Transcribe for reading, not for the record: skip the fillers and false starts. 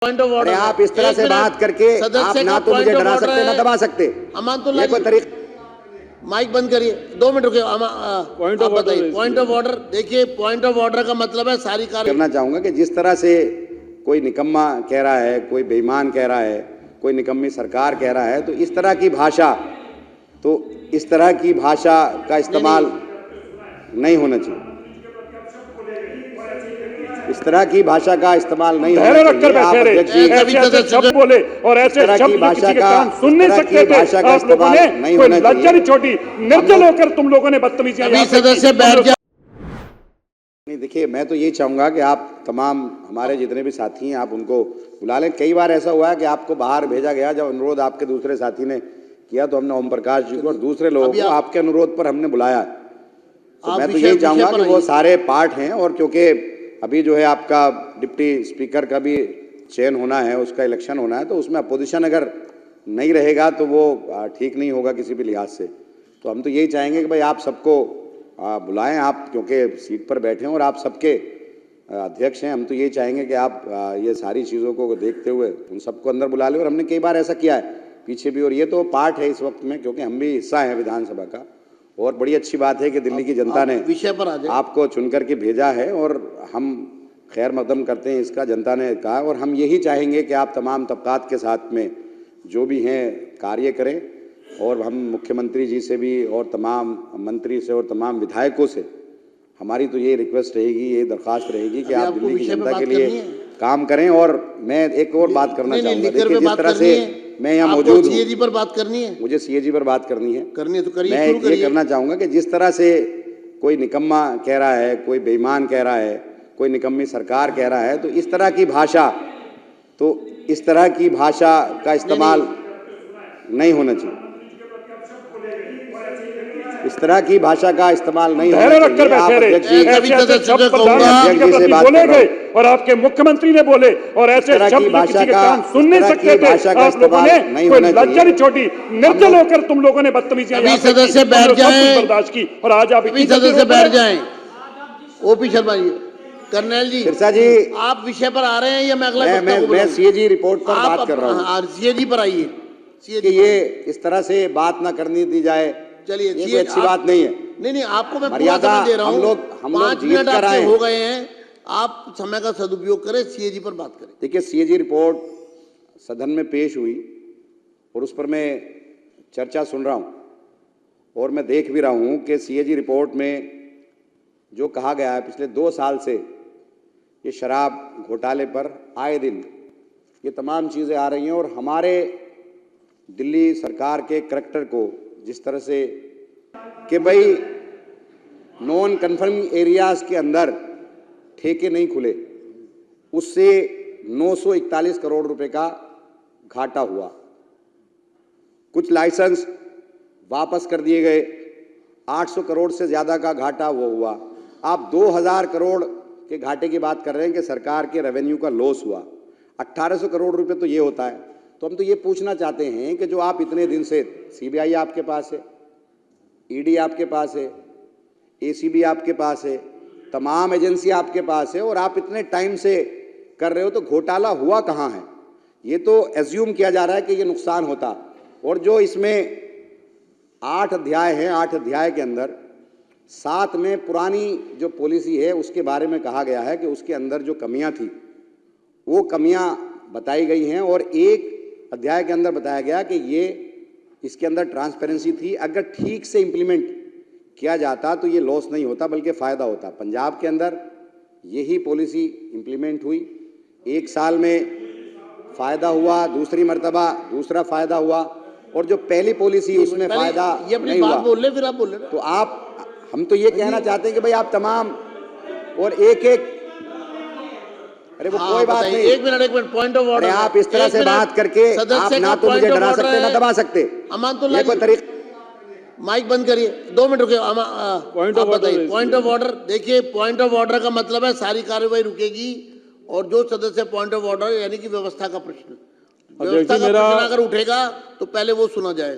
Point of order. आप इस तरह से बात करके आप ना तो मुझे डरा सकते ना दबा सकते। अमानतुल्लाह कोई तरीका। माइक बंद करिए, 2 मिनट रुके। Point of order, point of order. देखिए, पॉइंट ऑफ ऑर्डर का मतलब है सारी कार्य करना चाहूंगा कि जिस तरह से कोई निकम्मा कह रहा है, कोई बेईमान कह रहा है, कोई निकम्मी सरकार कह रहा है, तो इस तरह की भाषा का इस्तेमाल नहीं होना चाहिए। इस तरह की भाषा का इस्तेमाल नहीं होना चाहिए। रखकर बैठे रहे, ऐसे शब्द बोले और ऐसे शब्द किसी के कान सुन नहीं सकते थे। आप लोगों ने कोई लज्जा नहीं छोड़ी, निर्दल होकर तुम लोगों ने बदतमीजी। सदस्य बैठ जाए। नहीं, देखिए, मैं तो ये चाहूंगा कि आप तमाम हमारे जितने भी साथी हैं आप उनको बुला लें। कई बार ऐसा हुआ है कि आपको बाहर भेजा गया, जब अनुरोध आपके दूसरे साथी ने किया तो हमने ओम प्रकाश जी को और दूसरे लोगों को आपके अनुरोध पर हमने बुलाया। तो मैं तो यही चाहूंगा कि वो सारे पार्ट हैं, और क्योंकि अभी जो है आपका डिप्टी स्पीकर का भी चयन होना है, उसका इलेक्शन होना है, तो उसमें अपोजिशन अगर नहीं रहेगा तो वो ठीक नहीं होगा किसी भी लिहाज से। तो हम तो यही चाहेंगे कि भाई आप सबको बुलाएं, आप क्योंकि सीट पर बैठे हैं और आप सबके अध्यक्ष हैं। हम तो यही चाहेंगे कि आप ये सारी चीज़ों को देखते हुए उन सबको अंदर बुला लें, और हमने कई बार ऐसा किया है पीछे भी, और ये तो पार्ट है इस वक्त में, क्योंकि हम भी हिस्सा हैं विधानसभा का। और बड़ी अच्छी बात है कि दिल्ली की जनता ने विषय पर आपको चुन करके भेजा है, और हम खैर मकदम करते हैं इसका, जनता ने कहा। और हम यही चाहेंगे कि आप तमाम तबकात के साथ में जो भी हैं कार्य करें, और हम मुख्यमंत्री जी से भी और तमाम मंत्री से और तमाम विधायकों से हमारी तो ये रिक्वेस्ट रहेगी, ये दरख्वास्त रहेगी कि आप दिल्ली की जनता के लिए काम करें। और मैं एक और बात करना चाहूँगा, देखिए जिस तरह से मैं यहाँ मौजूद हूँ, सीएजी पर बात करनी है, मुझे सीएजी पर बात करनी है तो करिए। मैं ये करना चाहूँगा कि जिस तरह से कोई निकम्मा कह रहा है, कोई बेईमान कह रहा है, कोई निकम्मी सरकार कह रहा है, तो इस तरह की भाषा का इस्तेमाल नहीं होना चाहिए। इस तरह की भाषा का इस्तेमाल नहीं होना चाहिए। रखकर बैठे रहे, ऐसे शब्द प्रधानमंत्री से बोले गए और आपके मुख्यमंत्री ने बोले और ऐसे शब्द किसी के कान सुन नहीं सकते थे। आप लोगों ने कोई लज्जा नहीं छोड़ी, निर्दल होकर तुम लोगों ने बदतमीजी। सदस्य बैठ जाएं, बर्दाश्त की, और आज आप सदस्य बैठ जाएं। ओपी शर्मा जी, कर्नल जी, सिरसा जी, आप विषय पर आ रहे हैं या मैं अगला? मैं सीएजी रिपोर्ट पर बात कर रहा हूँ। सीएजी पर आइए। ये इस तरह से बात ना करनी दी जाए, चलिए, ये अच्छी बात नहीं है। नहीं, आपको मैं मर्यादा दे रहा हूँ। हम लोग 5 मिनट आपके हो गए हैं, आप समय का सदुपयोग करें, सीएजी पर बात करें। देखिए, सीएजी रिपोर्ट सदन में पेश हुई और उस पर मैं चर्चा सुन रहा हूँ, और मैं देख भी रहा हूँ कि सीएजी रिपोर्ट में जो कहा गया है, पिछले 2 साल से ये शराब घोटाले पर आए दिन ये तमाम चीज़ें आ रही हैं, और हमारे दिल्ली सरकार के करैक्टर को जिस तरह से कि भाई नॉन कन्फर्मिंग एरियाज के अंदर ठेके नहीं खुले, उससे 941 करोड़ रुपए का घाटा हुआ। कुछ लाइसेंस वापस कर दिए गए, 800 करोड़ से ज़्यादा का घाटा वो हुआ। आप 2000 करोड़ के घाटे की बात कर रहे हैं कि सरकार के रेवेन्यू का लॉस हुआ। 1800 करोड़ रुपए तो ये होता है। तो हम तो ये पूछना चाहते हैं कि जो आप इतने दिन से, सीबीआई आपके पास है, ईडी आपके पास है, एसीबी आपके पास है, तमाम एजेंसी आपके पास है, और आप इतने टाइम से कर रहे हो, तो घोटाला हुआ कहाँ है? ये तो एज्यूम किया जा रहा है कि ये नुकसान होता। और जो इसमें 8 अध्याय हैं, 8 अध्याय के अंदर 7 में पुरानी जो पॉलिसी है उसके बारे में कहा गया है कि उसके अंदर जो कमियां थी वो कमियां बताई गई हैं, और एक अध्याय के अंदर बताया गया कि ये इसके अंदर ट्रांसपेरेंसी थी, अगर ठीक से इंप्लीमेंट किया जाता तो ये लॉस नहीं होता बल्कि फ़ायदा होता। पंजाब के अंदर यही पॉलिसी इंप्लीमेंट हुई, 1 साल में फ़ायदा हुआ, दूसरी मर्तबा दूसरा फ़ायदा हुआ, और जो पहली पॉलिसी उसमें फ़ायदा नहीं हुआ। बोल रहे, फिर आप बोल रहे। तो हम तो ये कहना चाहते हैं कि भाई आप तमाम और एक अरे वो कोई बात नहीं, 1 मिनट पॉइंट ऑफ ऑर्डर। आप इस तरह से बात करके आप ना तो मुझे डरा सकते ना दबा सकते। अमानतुल्लाह कोई तरीका। माइक बंद करिए, 2 मिनट रुके। Point of order. देखिए, पॉइंट ऑफ ऑर्डर का मतलब है सारी कार्यवाही रुकेगी, और जो सदस्य पॉइंट ऑफ ऑर्डर यानी कि व्यवस्था का प्रश्न अगर उठेगा तो पहले वो सुना जाएगा।